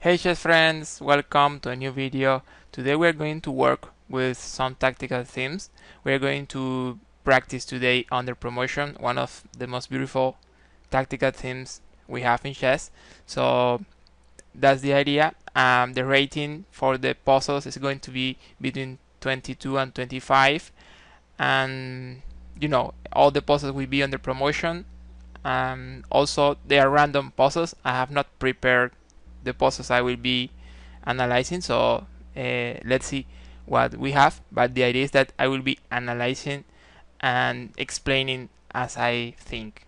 Hey chess friends, welcome to a new video. Today we're going to work with some tactical themes. We're going to practice today Underpromotion, one of the most beautiful tactical themes we have in chess. So that's the idea. The rating for the puzzles is going to be between 22 and 25, and all the puzzles will be under promotion. Also, they are random puzzles. I have not prepared the puzzles I will be analyzing, so let's see what we have. But the idea is that I will be analyzing and explaining as I think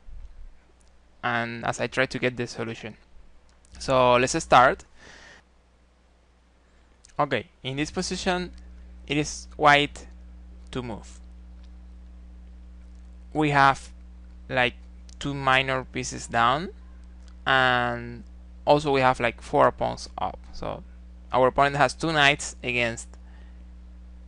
and as I try to get the solution. So let's start. Okay, in this position it is white to move. We have like two minor pieces down, and also we have like 4 pawns up. So our opponent has 2 knights against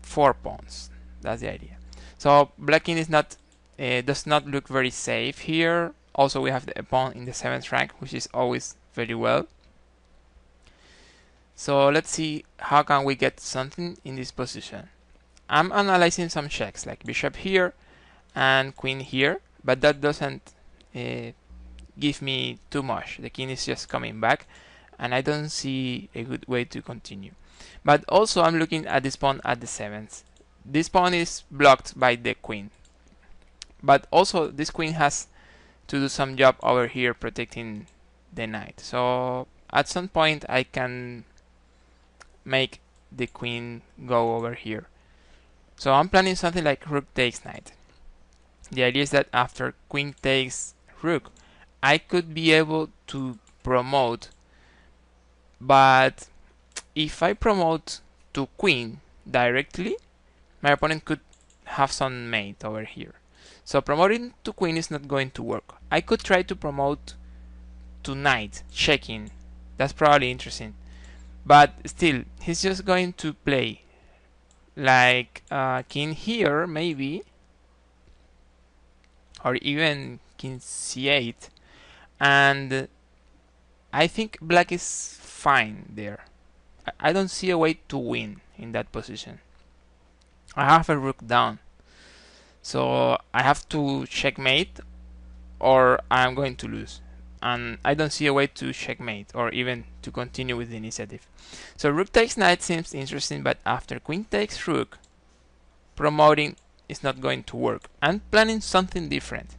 4 pawns. That's the idea. So black king is not does not look very safe here. Also we have the pawn in the 7th rank, which is always very well. So let's see how can we get something in this position. I'm analyzing some checks like bishop here and queen here, but that doesn't give me too much. The king is just coming back, and I don't see a good way to continue. But also I'm looking at this pawn at the 7th. This pawn is blocked by the queen, but also this queen has to do some job over here protecting the knight. So at some point I can make the queen go over here. So I'm planning something like rook takes knight. The idea is that after queen takes rook, I could be able to promote, but if I promote to queen directly, my opponent could have some mate over here. So promoting to queen is not going to work. I could try to promote to knight, checking. That's probably interesting. But still, he's just going to play like king here, maybe, or even king c8. And I think black is fine there. I don't see a way to win in that position. I have a rook down, so I have to checkmate or I'm going to lose. And I don't see a way to checkmate or even to continue with the initiative. So rook takes knight seems interesting, but after queen takes rook, promoting is not going to work. I'm planning something different.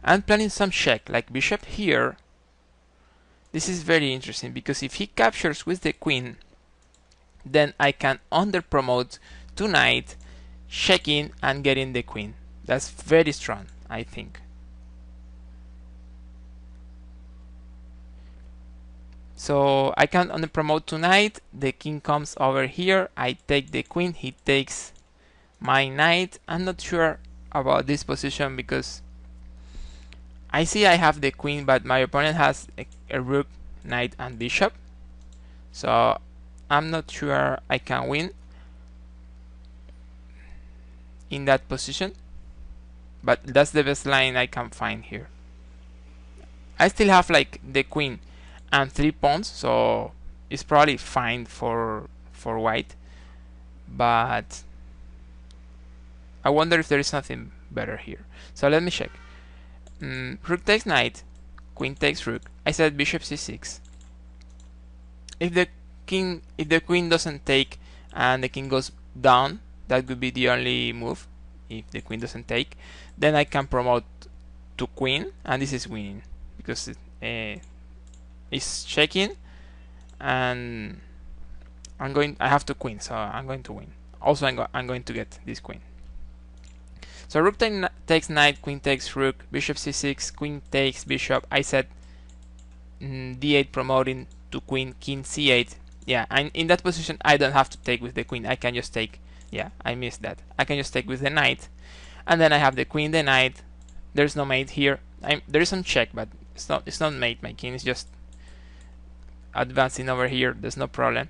I'm planning some check, like bishop here. This is very interesting because if he captures with the queen, then I can underpromote to knight, checking and getting the queen. That's very strong, I think. So I can underpromote to knight, the king comes over here, I take the queen, he takes my knight. I'm not sure about this position because I see I have the queen, but my opponent has a rook, knight and bishop. So I'm not sure I can win in that position. But that's the best line I can find here. I still have like the queen and 3 pawns, so it's probably fine for white. But I wonder if there is something better here. So let me check. Rook takes knight, queen takes rook. I said bishop c6. If the queen doesn't take and the king goes down, that would be the only move. If the queen doesn't take, then I can promote to queen, and this is winning because it's checking, and I have to queen, so I'm going to win. Also, I'm going to get this queen. So rook takes knight, queen takes rook, bishop c6, queen takes bishop. I said d8 promoting to queen, king c8. Yeah, and in that position I don't have to take with the queen. I can just take. Yeah, I missed that. I can just take with the knight, and then I have the queen, the knight. There's no mate here. There is some check, but it's not mate. My king is just advancing over here. There's no problem.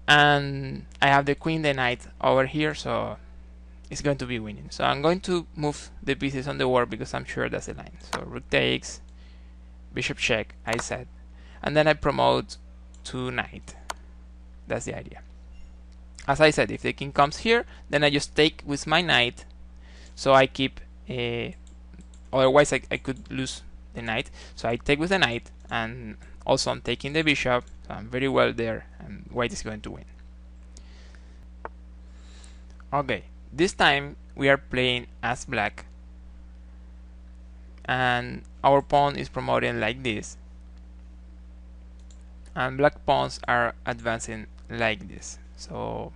And I have the queen, the knight over here, so it's going to be winning. So I'm going to move the pieces on the board because I'm sure that's the line. So rook takes, bishop check, I said. and then I promote to knight. That's the idea. As I said, if the king comes here, then I just take with my knight, so I keep otherwise I could lose the knight, so I take with the knight, and also I'm taking the bishop, so I'm very well there, and white is going to win. Okay, this time we are playing as black, and our pawn is promoting like this, and black pawns are advancing like this. So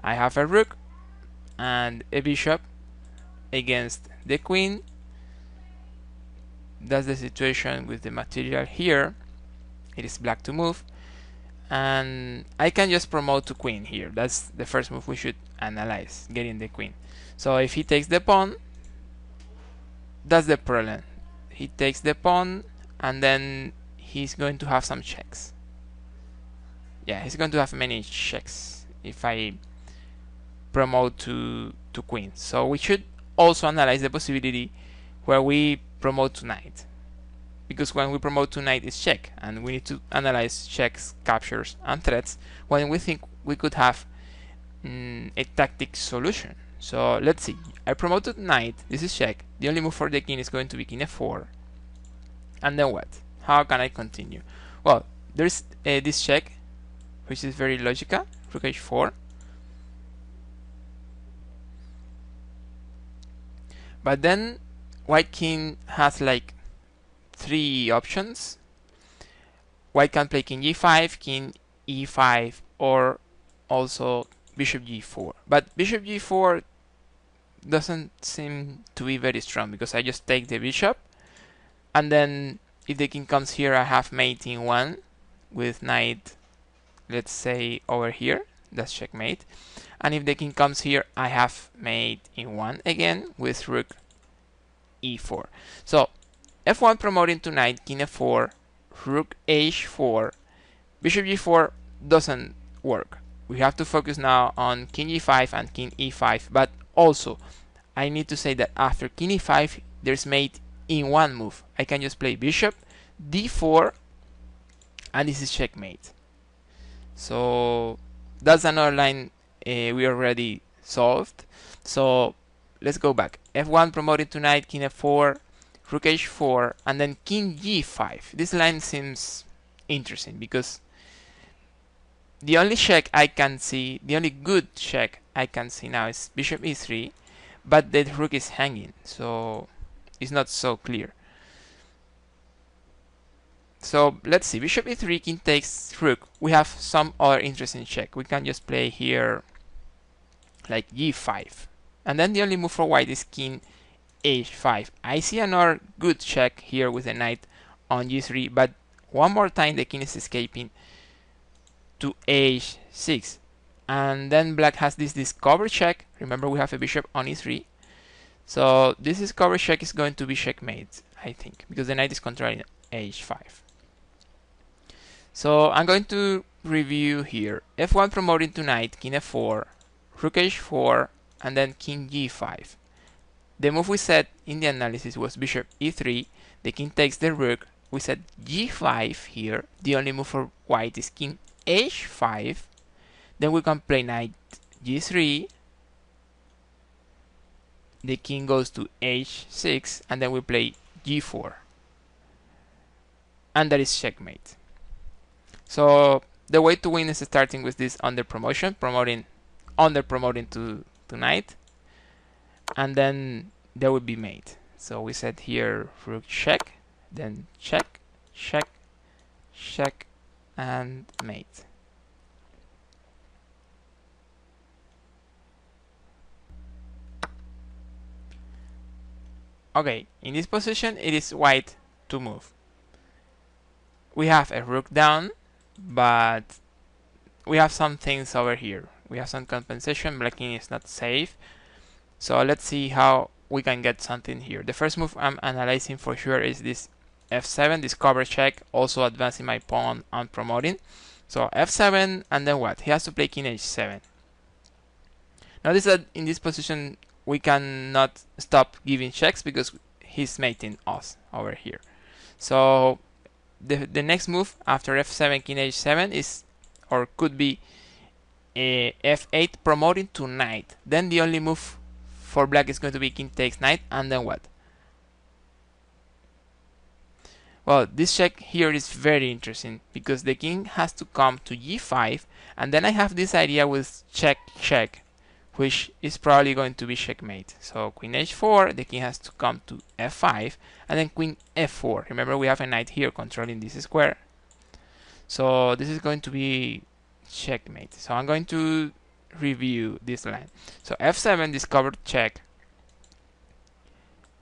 I have a rook and a bishop against the queen. That's the situation with the material here. It is black to move, and I can just promote to queen here. That's the first move we should analyze, getting the queen. So if he takes the pawn, that's the problem. He takes the pawn, and then he's going to have some checks. Yeah, he's going to have many checks if I promote to queen. So we should also analyze the possibility where we promote to knight, because when we promote to knight it's check, and we need to analyze checks, captures, and threats when we think we could have a tactic solution. So let's see. I promoted knight. This is check. The only move for the king is going to be king f4. And then what? How can I continue? Well, there's this check, which is very logical. Rook h4. But then white king has like 3 options. White can play king g5, king e5, or also bishop g4. But bishop g4 doesn't seem to be very strong, because I just take the bishop, and then if the king comes here, I have mate in 1 with knight, let's say over here. That's checkmate. And if the king comes here, I have mate in 1 again with rook e4. So f1 promoting to knight, king f4, rook h4, bishop g4 doesn't work. We have to focus now on king e5 and king e5. But also, I need to say that after king e5, there's mate in 1 move. I can just play bishop d4, and this is checkmate. So that's another line we already solved. So let's go back. f1 promoted to knight, king f4, rook h4, and then king g5. This line seems interesting, because the only check I can see, the only good check I can see now is bishop e3, but the rook is hanging, so it's not so clear. So let's see, bishop e3, king takes rook. We have some other interesting check. We can just play here like g5. And then the only move for white is king h5. I see another good check here with the knight on g3, but one more time the king is escaping to h6. And then black has this discover check. Remember, we have a bishop on e3. So this discover check is going to be checkmate, I think, because the knight is controlling h5. So I'm going to review here. f1 promoting to knight, king f4, rook h4, and then king g5. The move we said in the analysis was bishop e3. The king takes the rook. We said g5 here. The only move for white is king h5. Then we can play knight g3. The king goes to h6, and then we play g4. And that is checkmate. So the way to win is starting with this underpromotion, underpromoting to knight, and then there will be mate. So we said here rook check, then check, check, check, and mate. Okay, in this position it is white to move. We have a rook down, but we have some things over here. We have some compensation. Black king is not safe. So let's see how we can get something here. The first move I'm analyzing for sure is this f7, this cover check, also advancing my pawn and promoting. So f7, and then what? He has to play king h7. Notice that in this position we cannot stop giving checks because he's mating us over here. So the next move after f7 king h7 is, or could be, f8 promoting to knight. Then the only move for black is going to be king takes knight, and then what? Well, this check here is very interesting because the king has to come to g5, and then I have this idea with check check, which is probably going to be checkmate. So queen h4, the king has to come to f5, and then queen f4. Remember, we have a knight here controlling this square. So this is going to be checkmate. So I'm going to review this line. So f7 discovered check.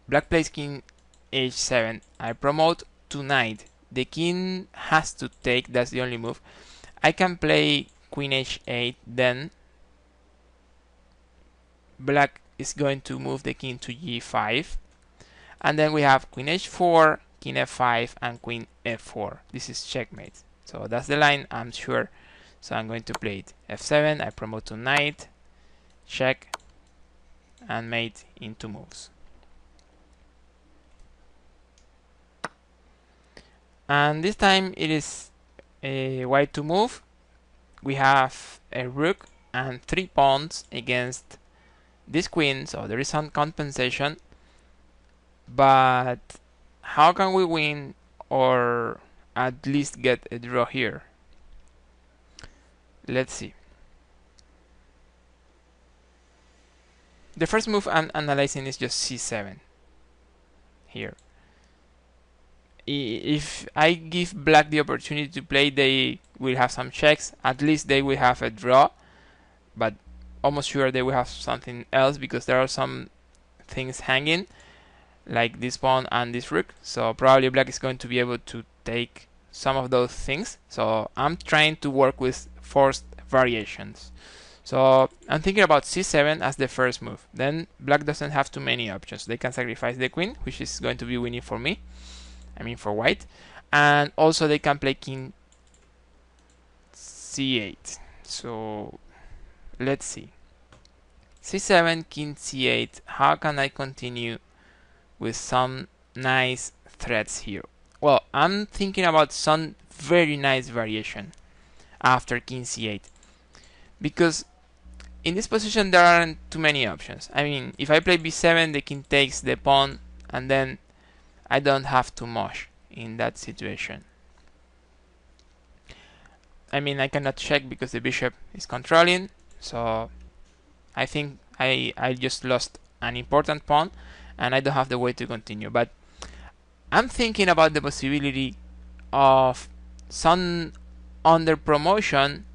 Black plays king h7. I promote to knight. The king has to take, that's the only move. I can play queen h8, then black is going to move the king to g5, and then we have queen h4, king f5, and queen f4. This is checkmate. So that's the line, I'm sure. So I'm going to play it. f7, I promote to knight, check, and mate in 2 moves. And this time it is white to move. We have a rook and 3 pawns against this queen, so there is some compensation. But how can we win, or at least get a draw here? Let's see. The first move I'm analyzing is just c7 here. If I give black the opportunity to play, they will have some checks. At least they will have a draw, but almost sure they will have something else because there are some things hanging, like this pawn and this rook. So probably black is going to be able to take some of those things. So I'm trying to work with forced variations. So I'm thinking about c7 as the first move. Then black doesn't have too many options. They can sacrifice the queen, which is going to be winning for me. I mean for white. And also they can play king c8. So let's see. c7, king c8. How can I continue with some nice threats here? Well, I'm thinking about some very nice variation after king c8, because in this position there aren't too many options. I mean, if I play b7, the king takes the pawn, and then I don't have too much in that situation. I mean, I cannot check because the bishop is controlling, so I think I just lost an important pawn and I don't have the way to continue. But I'm thinking about the possibility of some under promotion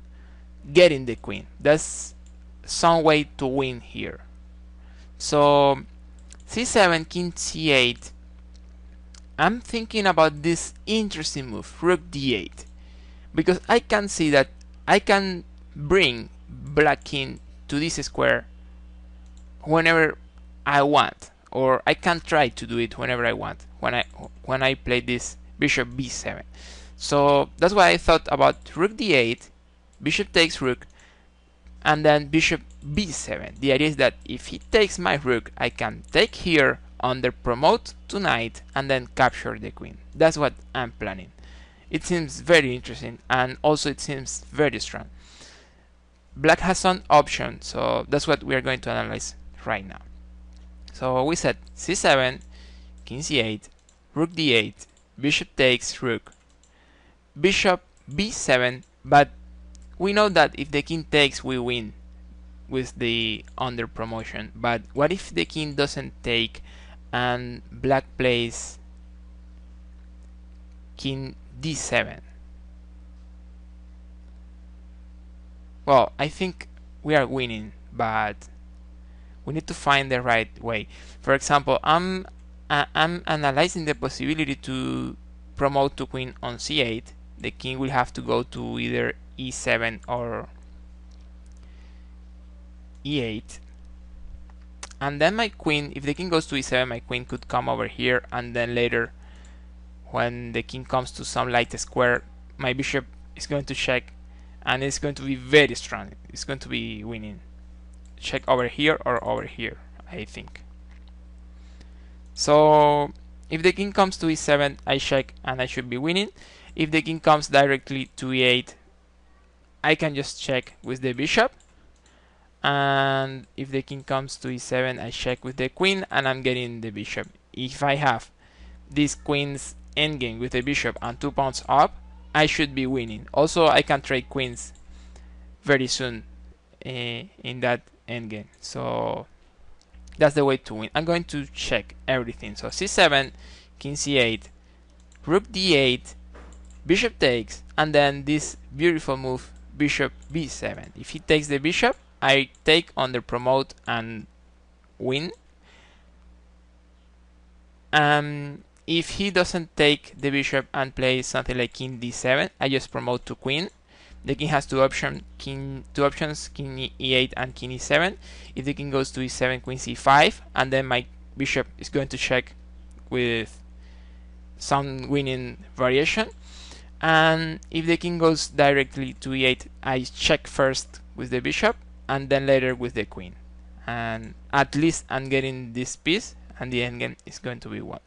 getting the queen. That's some way to win here. So c7, king c8. I'm thinking about this interesting move, rook d8, because I can see that I can bring black king to this square whenever I want, or I can try to do it whenever I want when I play this bishop b7. So that's why I thought about rook d8, bishop takes rook, and then bishop b7. The idea is that if he takes my rook, I can take here, under promote to knight, and then capture the queen. That's what I'm planning. It seems very interesting, and also it seems very strong. Black has some options, so that's what we are going to analyze right now. So we said c7, king c8, rook d8, bishop takes rook, bishop b7, but we know that if the king takes, we win with the under promotion. But what if the king doesn't take and black plays king d7? Well, I think we are winning, but we need to find the right way. For example, I'm analyzing the possibility to promote to queen on c8. The king will have to go to either e7 or e8. And then my queen, if the king goes to e7, my queen could come over here, and then later when the king comes to some light square, my bishop is going to check, and it's going to be very strong. It's going to be winning. Check over here or over here, I think. So If the king comes to e7, I check and I should be winning. If the king comes directly to e8, I can just check with the bishop. And if the king comes to e7, I check with the queen and I'm getting the bishop. If I have this queen's endgame with the bishop and 2 pawns up, I should be winning. Also, I can trade queens very soon in that endgame. So that's the way to win. I'm going to check everything. So c7, king c8, rook d8, bishop takes, and then this beautiful move, bishop b7. If he takes the bishop, I take under promote and win. If he doesn't take the bishop and plays something like king d7, I just promote to queen. The king has two options, king e8 and king e7. If the king goes to e7, queen c5, and then my bishop is going to check with some winning variation. And if the king goes directly to e8, I check first with the bishop and then later with the queen. And at least I'm getting this piece, and the endgame is going to be 1.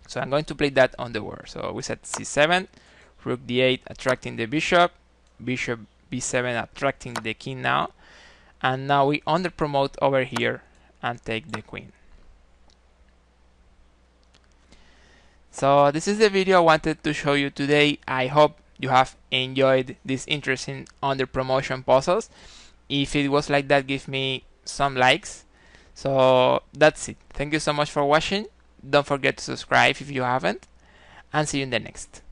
So I'm going to play that on the board. So we set c7, rook d8 attracting the bishop, bishop b7 attracting the king now, and now we under promote over here and take the queen. So this is the video I wanted to show you today. I hope you have enjoyed these interesting under promotion puzzles. If it was like that, give me some likes. So that's it. Thank you so much for watching. Don't forget to subscribe if you haven't, and see you in the next.